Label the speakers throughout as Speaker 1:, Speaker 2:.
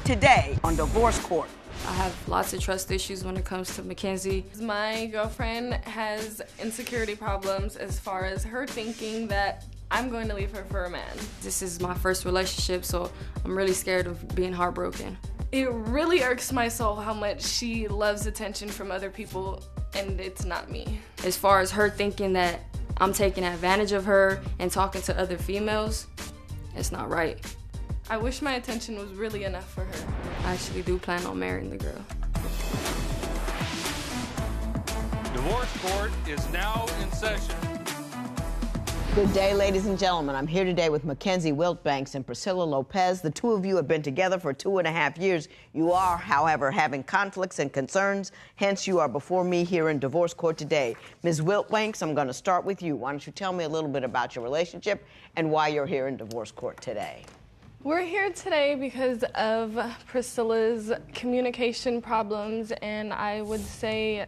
Speaker 1: today on Divorce Court.
Speaker 2: I have lots of trust issues when it comes to Mackenzie.
Speaker 3: My girlfriend has insecurity problems as far as her thinking that I'm going to leave her for a man.
Speaker 2: This is my first relationship, so I'm really scared of being heartbroken.
Speaker 3: It really irks my soul how much she loves attention from other people and it's not me.
Speaker 2: As far as her thinking that I'm taking advantage of her and talking to other females, it's not right.
Speaker 3: I wish my attention was really enough for her.
Speaker 2: I actually do plan on marrying the girl.
Speaker 4: Divorce Court is now in session.
Speaker 1: Good day, ladies and gentlemen. I'm here today with Mackenzie Wiltbanks and Priscilla Lopez. The two of you have been together for 2.5 years. You are, however, having conflicts and concerns. Hence, you are before me here in Divorce Court today. Ms. Wiltbanks, I'm going to start with you. Why don't you tell me a little bit about your relationship and why you're here in Divorce Court today?
Speaker 3: We're here today because of Priscilla's communication problems and I would say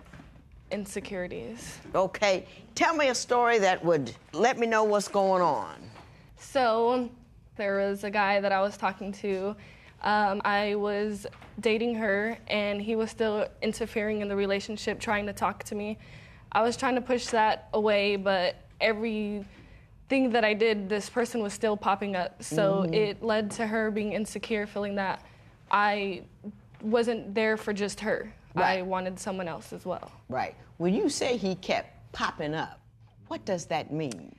Speaker 3: insecurities.
Speaker 1: Okay, tell me a story that would let me know what's going on.
Speaker 3: So there was a guy that I was talking to. I was dating her and he was still interfering in the relationship, trying to talk to me. I was trying to push that away, but everything that I did, this person was still popping up. So it led to her being insecure, feeling that I wasn't there for just her.
Speaker 1: Right.
Speaker 3: I wanted someone else as well.
Speaker 1: Right. When you say he kept popping up, what does that mean?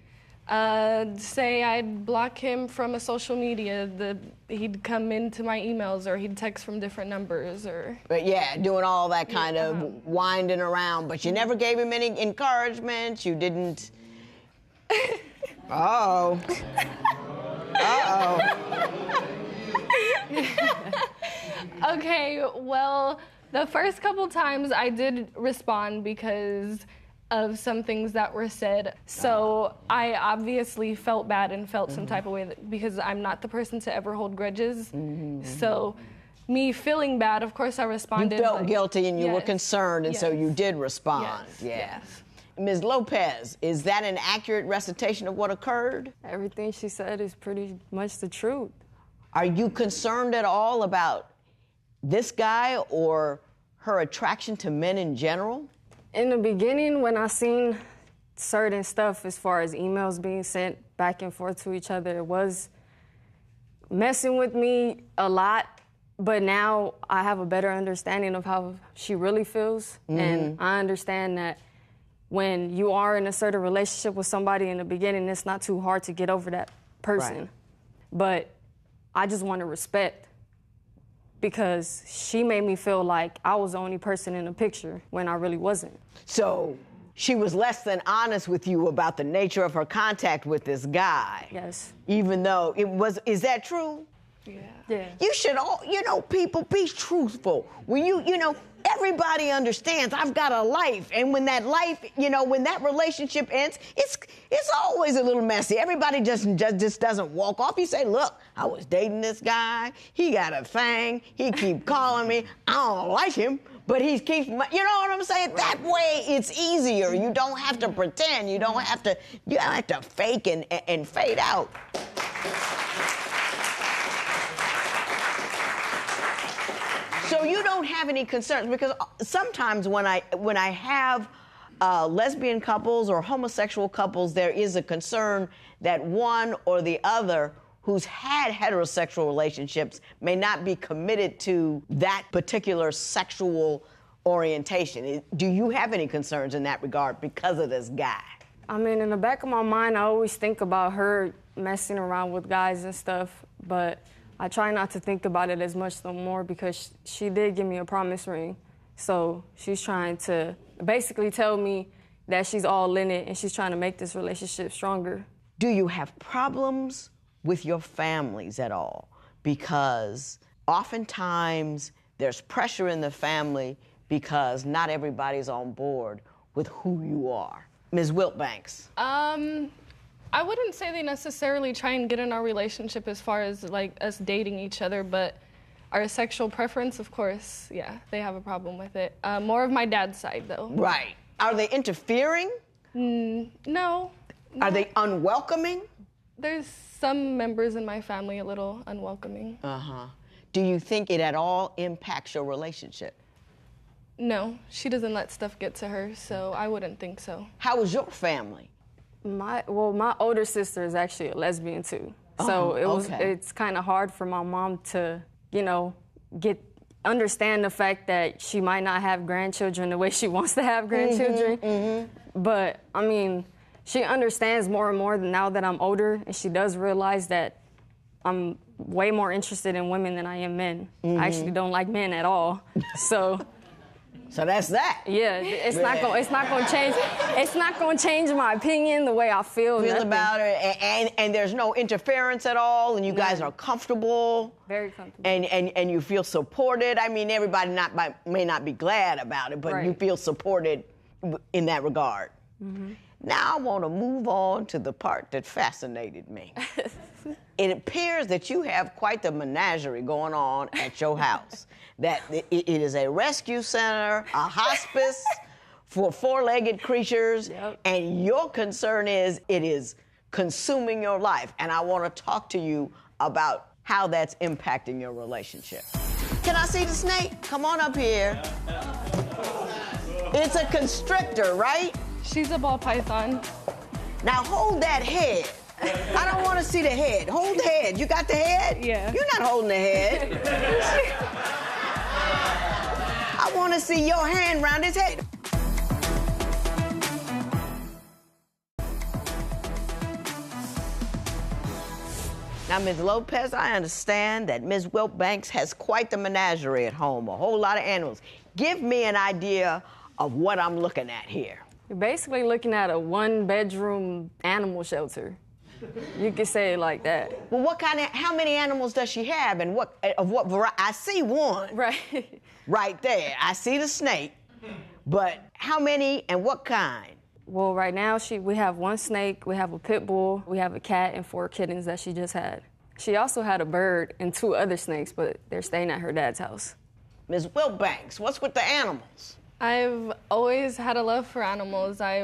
Speaker 3: Say I'd block him from a social media, he'd come into my emails or he'd text from different numbers or...
Speaker 1: But yeah, doing all that kind of winding around, but you never gave him any encouragement, you didn't... Uh-oh. Uh-oh.
Speaker 3: Okay, well, the first couple times I did respond because of some things that were said. So I obviously felt bad and felt some type of way because I'm not the person to ever hold grudges. So me feeling bad, of course I responded.
Speaker 1: You felt guilty and you were concerned, and so
Speaker 3: Yes.
Speaker 1: you did respond.
Speaker 3: Yes.
Speaker 1: Ms. Lopez, is that an accurate recitation of what occurred?
Speaker 2: Everything she said is pretty much the truth.
Speaker 1: Are you concerned at all about this guy or her attraction to men in general?
Speaker 2: In the beginning, when I seen certain stuff as far as emails being sent back and forth to each other, it was messing with me a lot. But now I have a better understanding of how she really feels. And I understand that when you are in a certain relationship with somebody in the beginning, it's not too hard to get over that person.
Speaker 1: Right.
Speaker 2: But I just want to respect, because she made me feel like I was the only person in the picture when I really wasn't.
Speaker 1: So she was less than honest with you about the nature of her contact with this guy.
Speaker 2: Yes.
Speaker 1: Even though it was, is that true?
Speaker 3: Yeah.
Speaker 1: You should all, people, be truthful. When everybody understands I've got a life, and when that life, when that relationship ends, it's always a little messy. Everybody just doesn't walk off. You say, look, I was dating this guy. He got a thing. He keep calling me. I don't like him, but he keeps, you know what I'm saying? That way it's easier. You don't have to pretend. You don't have to fake and fade out. So you don't have any concerns, because sometimes when I have lesbian couples or homosexual couples, there is a concern that one or the other who's had heterosexual relationships may not be committed to that particular sexual orientation. Do you have any concerns in that regard because of this guy?
Speaker 2: I mean, in the back of my mind, I always think about her messing around with guys and stuff, but I try not to think about it as much no more, because she did give me a promise ring. So she's trying to basically tell me that she's all in it and she's trying to make this relationship stronger.
Speaker 1: Do you have problems with your families at all? Because oftentimes there's pressure in the family because not everybody's on board with who you are. Ms. Wiltbanks.
Speaker 3: I wouldn't say they necessarily try and get in our relationship as far as like us dating each other, but our sexual preference, of course, yeah, they have a problem with it. More of my dad's side, though.
Speaker 1: Right. Are they interfering?
Speaker 3: No.
Speaker 1: Are they unwelcoming?
Speaker 3: There's some members in my family a little unwelcoming.
Speaker 1: Uh-huh. Do you think it at all impacts your relationship?
Speaker 3: No, she doesn't let stuff get to her, so I wouldn't think so.
Speaker 1: How was your family?
Speaker 2: My older sister is actually a lesbian too. So it's kind of hard for my mom to, understand the fact that she might not have grandchildren the way she wants to have grandchildren. But I mean, she understands more and more now that I'm older, and she does realize that I'm way more interested in women than I am men. I actually don't like men at all. So
Speaker 1: that's that.
Speaker 2: Yeah, it's not going to change. It's not going to change my opinion, the way I feel
Speaker 1: about it, and there's no interference at all, and you guys are comfortable.
Speaker 2: Very comfortable.
Speaker 1: And you feel supported. I mean, everybody may not be glad about it, but you feel supported in that regard. Now I want to move on to the part that fascinated me. It appears that you have quite the menagerie going on at your house. That it is a rescue center, a hospice for four-legged creatures, and your concern is it is consuming your life. And I want to talk to you about how that's impacting your relationship. Can I see the snake? Come on up here. It's a constrictor, right?
Speaker 3: She's a ball python.
Speaker 1: Now hold that head. I don't want to see the head. Hold the head. You got the head?
Speaker 3: Yeah.
Speaker 1: You're not holding the head. I want to see your hand around his head. Now, Ms. Lopez, I understand that Ms. Wilbanks has quite the menagerie at home, a whole lot of animals. Give me an idea of what I'm looking at here.
Speaker 2: You're basically looking at a one-bedroom animal shelter. You could say it like that.
Speaker 1: Well, how many animals does she have, and what variety? I see one.
Speaker 2: Right.
Speaker 1: Right there. I see the snake, but how many and what kind?
Speaker 2: Well, right now we have one snake, we have a pit bull, we have a cat, and 4 kittens that she just had. She also had a bird and 2 other snakes, but they're staying at her dad's house.
Speaker 1: Ms. Wilbanks, what's with the animals?
Speaker 3: I've always had a love for animals. I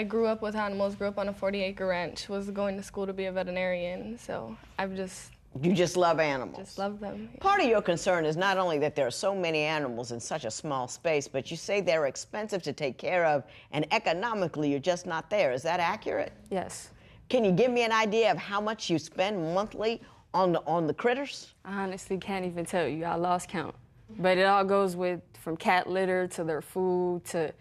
Speaker 3: grew up with animals, grew up on a 40-acre ranch, was going to school to be a veterinarian, so
Speaker 1: You just love animals?
Speaker 3: Just love them. Yeah.
Speaker 1: Part of your concern is not only that there are so many animals in such a small space, but you say they're expensive to take care of, and economically you're just not there. Is that accurate?
Speaker 2: Yes.
Speaker 1: Can you give me an idea of how much you spend monthly on the critters?
Speaker 2: I honestly can't even tell you. I lost count. But it all goes from cat litter to their food to,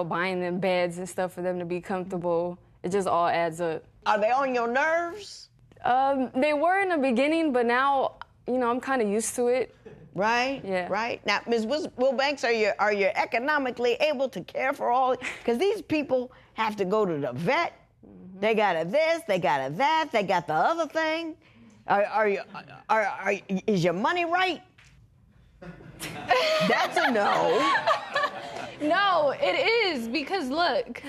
Speaker 2: buying them beds and stuff for them to be comfortable. It just all adds up.
Speaker 1: Are they on your nerves?
Speaker 2: They were in the beginning, but now, I'm kind of used to it.
Speaker 1: Right?
Speaker 2: Yeah.
Speaker 1: Right? Now, Ms. Wilbanks, are you economically able to care for all? Because these people have to go to the vet. Mm-hmm. They got a this, they got a that, they got the other thing. Is your money right? That's a no.
Speaker 3: No, it is, because look,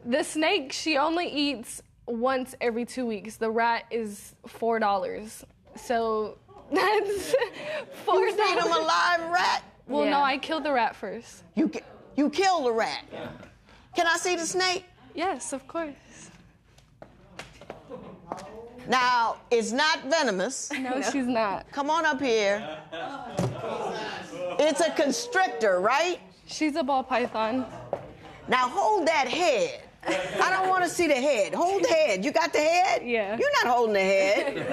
Speaker 3: the snake, she only eats once every 2 weeks. The rat is $4. So that's $4.
Speaker 1: You feed them a live rat?
Speaker 3: Well, no, I killed the rat first.
Speaker 1: You killed the rat? Yeah. Can I see the snake?
Speaker 3: Yes, of course.
Speaker 1: Now, it's not venomous.
Speaker 3: No, she's not.
Speaker 1: Come on up here. It's a constrictor, right?
Speaker 3: She's a ball python.
Speaker 1: Now hold that head. I don't want to see the head. Hold the head. You got the head?
Speaker 3: Yeah.
Speaker 1: You're not holding the head.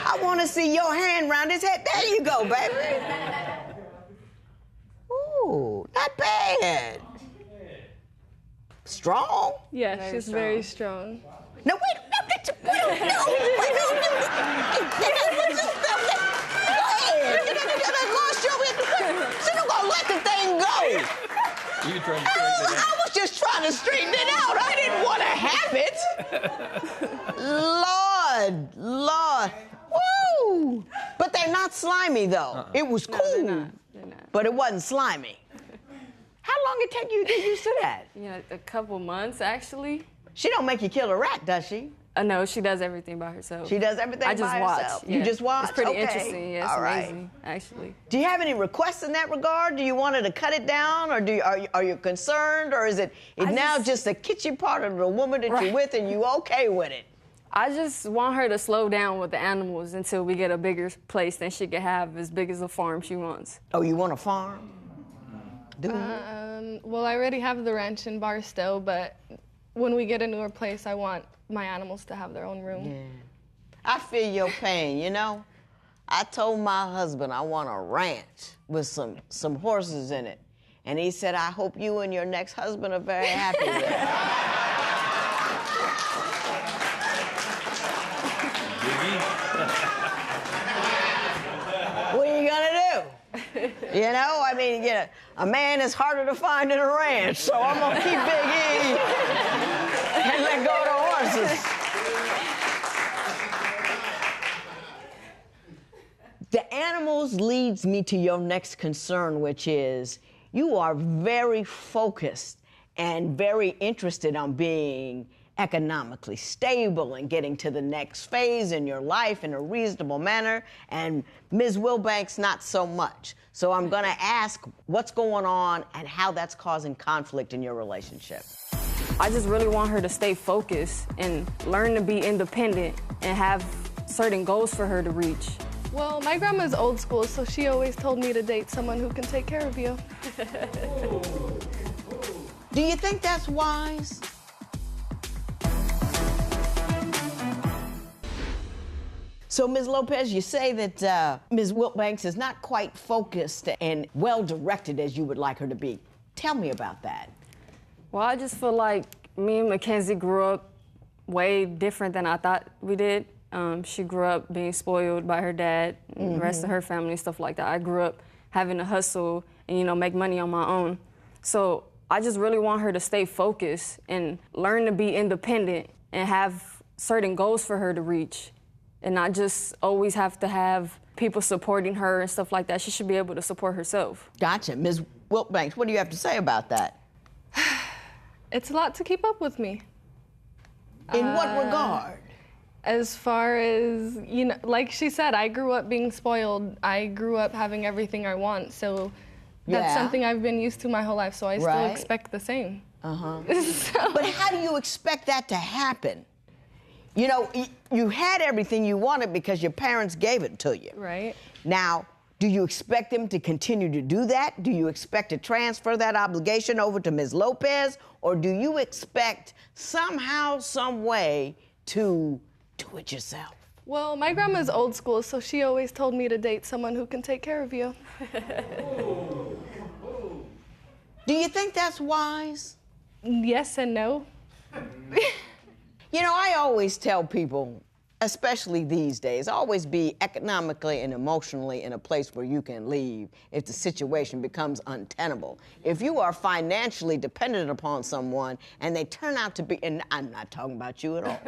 Speaker 1: I want to see your hand around his head. There you go, baby. Ooh, not bad. Strong?
Speaker 3: Yeah, she's very strong.
Speaker 1: No, wait, no. Go ahead. She's not gonna let the thing go.
Speaker 4: You trying to straighten it out?
Speaker 1: I was just trying to straighten it out. I didn't want to have it. Lord. Woo! But they're not slimy, though. It was cool.
Speaker 2: No, they're not.
Speaker 1: But it wasn't slimy. How long it take you to get used to that?
Speaker 2: A couple months, actually.
Speaker 1: She don't make you kill a rat, does she?
Speaker 2: No, she does everything by herself.
Speaker 1: She does everything by herself?
Speaker 2: I just watch.
Speaker 1: You just watch?
Speaker 2: It's pretty
Speaker 1: okay.
Speaker 2: interesting. Yeah, it's
Speaker 1: all right.
Speaker 2: amazing, actually.
Speaker 1: Do you have any requests in that regard? Do you want her to cut it down, or are you concerned, or is it now just a kitchen part of the woman that you're with and you okay with it?
Speaker 2: I just want her to slow down with the animals until we get a bigger place than she could have, as big as a farm she wants.
Speaker 1: Oh, you want a farm?
Speaker 3: Well, I already have the ranch in Barstow, but when we get a newer place, I want my animals to have their own room.
Speaker 1: Yeah. I feel your pain, you know? I told my husband I want a ranch with some horses in it. And he said, I hope you and your next husband are very happy with it. What are you gonna do? You know, I mean, a man is harder to find than a ranch, so I'm gonna keep Big E and let go of the horses. The animals leads me to your next concern, which is you are very focused and very interested on being economically stable and getting to the next phase in your life in a reasonable manner, and Ms. Wilbanks not so much. So I'm gonna ask what's going on and how that's causing conflict in your relationship.
Speaker 2: I just really want her to stay focused and learn to be independent and have certain goals for her to reach.
Speaker 3: Well, my grandma's old school, so she always told me to date someone who can take care of you.
Speaker 1: Do you think that's wise? So, Ms. Lopez, you say that Ms. Wilbanks is not quite focused and well-directed as you would like her to be. Tell me about that.
Speaker 2: Well, I just feel like me and Mackenzie grew up way different than I thought we did. She grew up being spoiled by her dad and the rest of her family and stuff like that. I grew up having to hustle and, make money on my own. So I just really want her to stay focused and learn to be independent and have certain goals for her to reach and not just always have to have people supporting her and stuff like that. She should be able to support herself.
Speaker 1: Gotcha. Ms. Wilbanks, what do you have to say about that?
Speaker 3: It's a lot to keep up with me.
Speaker 1: In what regard?
Speaker 3: As far as, like she said, I grew up being spoiled. I grew up having everything I want, so that's something I've been used to my whole life, so I still expect the same.
Speaker 1: But how do you expect that to happen? You had everything you wanted because your parents gave it to you.
Speaker 3: Right.
Speaker 1: Now, do you expect them to continue to do that? Do you expect to transfer that obligation over to Ms. Lopez? Or do you expect somehow, some way to do it yourself?
Speaker 3: Well, my grandma's old school, so she always told me to date someone who can take care of you.
Speaker 1: Do you think that's wise?
Speaker 3: Yes and no.
Speaker 1: I always tell people, especially these days, always be economically and emotionally in a place where you can leave if the situation becomes untenable. If you are financially dependent upon someone and they turn out to be, and I'm not talking about you at all,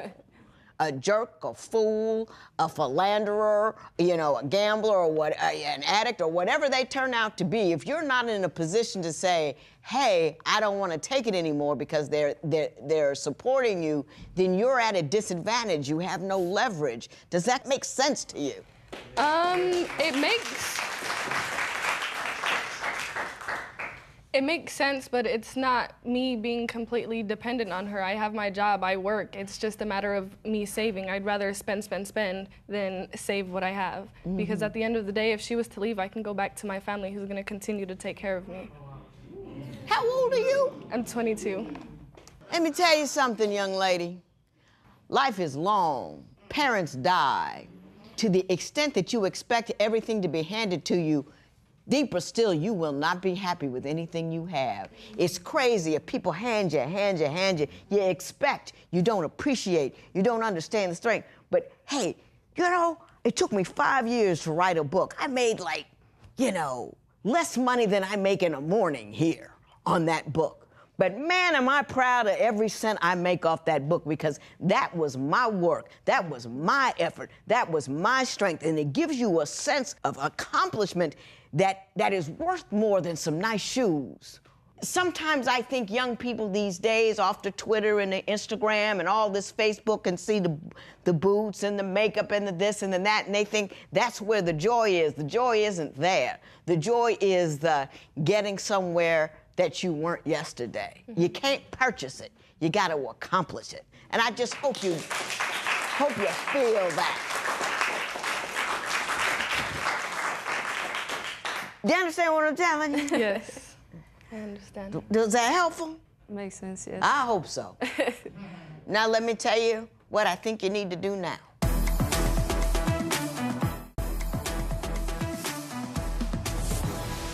Speaker 1: a jerk, a fool, a philanderer, a gambler or an addict or whatever they turn out to be, if you're not in a position to say, hey, I don't want to take it anymore because they're supporting you, then you're at a disadvantage. You have no leverage. Does that make sense to you?
Speaker 3: It makes sense, but it's not me being completely dependent on her. I have my job, I work. It's just a matter of me saving. I'd rather spend than save what I have. Because at the end of the day, if she was to leave, I can go back to my family who's gonna continue to take care of me.
Speaker 1: How old are you?
Speaker 3: I'm 22.
Speaker 1: Let me tell you something, young lady. Life is long. Parents die. To the extent that you expect everything to be handed to you, deeper still, you will not be happy with anything you have. It's crazy if people hand you. You expect, you don't appreciate, you don't understand the strength. But hey, it took me 5 years to write a book. I made less money than I make in a morning here on that book. But man, am I proud of every cent I make off that book because that was my work, that was my effort, that was my strength, and it gives you a sense of accomplishment that is worth more than some nice shoes. Sometimes I think young people these days off the Twitter and the Instagram and all this Facebook and see the boots and the makeup and the this and the that, and they think that's where the joy is. The joy isn't there. The joy is the getting somewhere that you weren't yesterday. You can't purchase it. You got to accomplish it. And I just hope you Hope you feel that. Do you understand what I'm telling you?
Speaker 3: Yes, I understand.
Speaker 1: Does that helpful?
Speaker 2: Makes sense, yes.
Speaker 1: I hope so. Now let me tell you what I think you need to do now.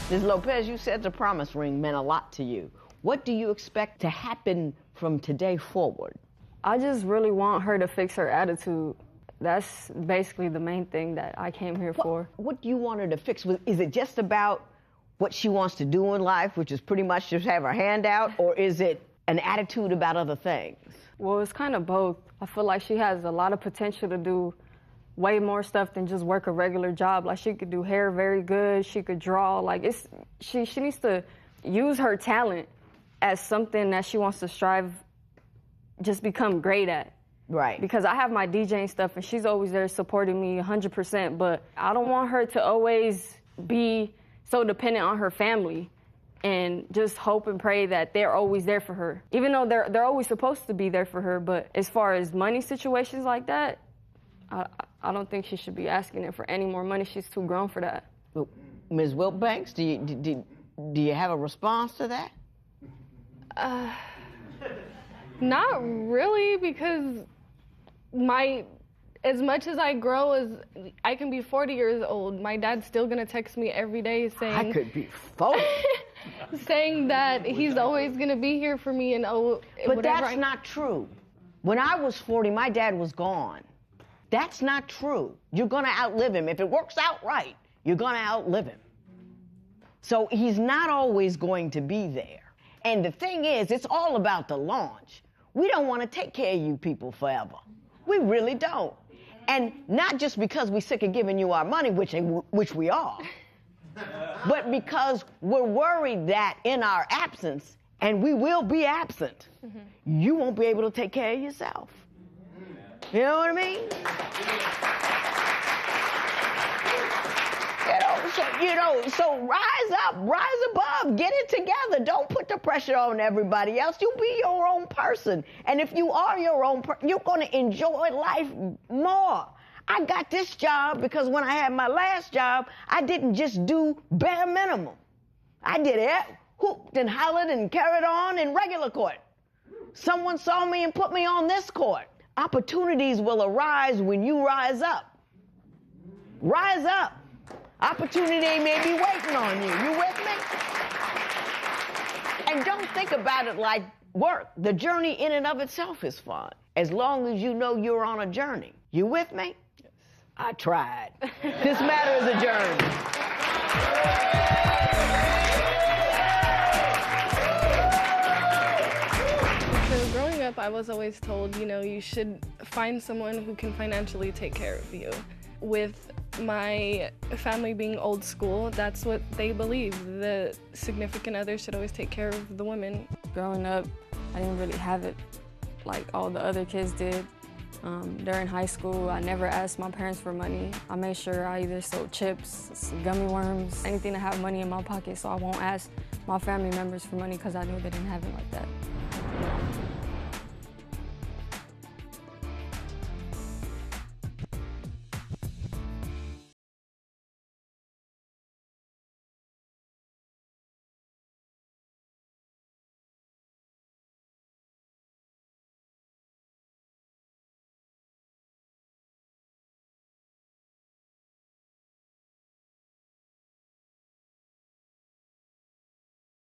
Speaker 1: Ms. Lopez, you said the promise ring meant a lot to you. What do you expect to happen from today forward?
Speaker 2: I just really want her to fix her attitude. That's basically the main thing that I came here for.
Speaker 1: What do you want her to fix? Is it just about what she wants to do in life, which is pretty much just have her hand out, or is it an attitude about other things?
Speaker 2: Well, it's kind of both. I feel like she has a lot of potential to do way more stuff than just work a regular job. Like, she could do hair very good, she could draw. Like, she needs to use her talent as something that she wants to strive, just become great at.
Speaker 1: Right.
Speaker 2: Because I have my DJing stuff and she's always there supporting me 100%, but I don't want her to always be so dependent on her family and just hope and pray that they're always there for her. Even though they're always supposed to be there for her, but as far as money situations like that, I don't think she should be asking her for any more money. She's too grown for that.
Speaker 1: Well, Ms. Wilbanks, do you have a response to that?
Speaker 3: Not really, because as much as I grow, as I can be 40 years old, my dad's still gonna text me every day saying
Speaker 1: I could be 40.
Speaker 3: saying that he's always gonna be here for me and
Speaker 1: But
Speaker 3: whatever.
Speaker 1: that's not true. When I was 40, my dad was gone. That's not true. You're gonna outlive him. If it works out right, you're gonna outlive him. So he's not always going to be there. And the thing is, it's all about the launch. We don't want to take care of you people forever. We really don't. And not just because we're sick of giving you our money, which we are, but because we're worried that in our absence, and we will be absent, you won't be able to take care of yourself. You know what I mean? So rise up, rise above, get it together. Don't put the pressure on everybody else. You be your own person. And if you are your own person, you're going to enjoy life more. I got this job because when I had my last job, I didn't just do bare minimum. I did it, hooped and hollered and carried on in regular court. Someone saw me and put me on this court. Opportunities will arise when you rise up. Rise up. Opportunity may be waiting on you. You with me? And don't think about it like work. The journey in and of itself is fun, as long as you know you're on a journey. You with me? Yes. I tried. This matter is adjourned.
Speaker 3: So growing up, I was always told, you should find someone who can financially take care of you. With my family being old school, that's what they believe. The significant other should always take care of the women.
Speaker 2: Growing up, I didn't really have it like all the other kids did. During high school, I never asked my parents for money. I made sure I either sold chips, gummy worms, anything to have money in my pocket, so I won't ask my family members for money because I knew they didn't have it like that.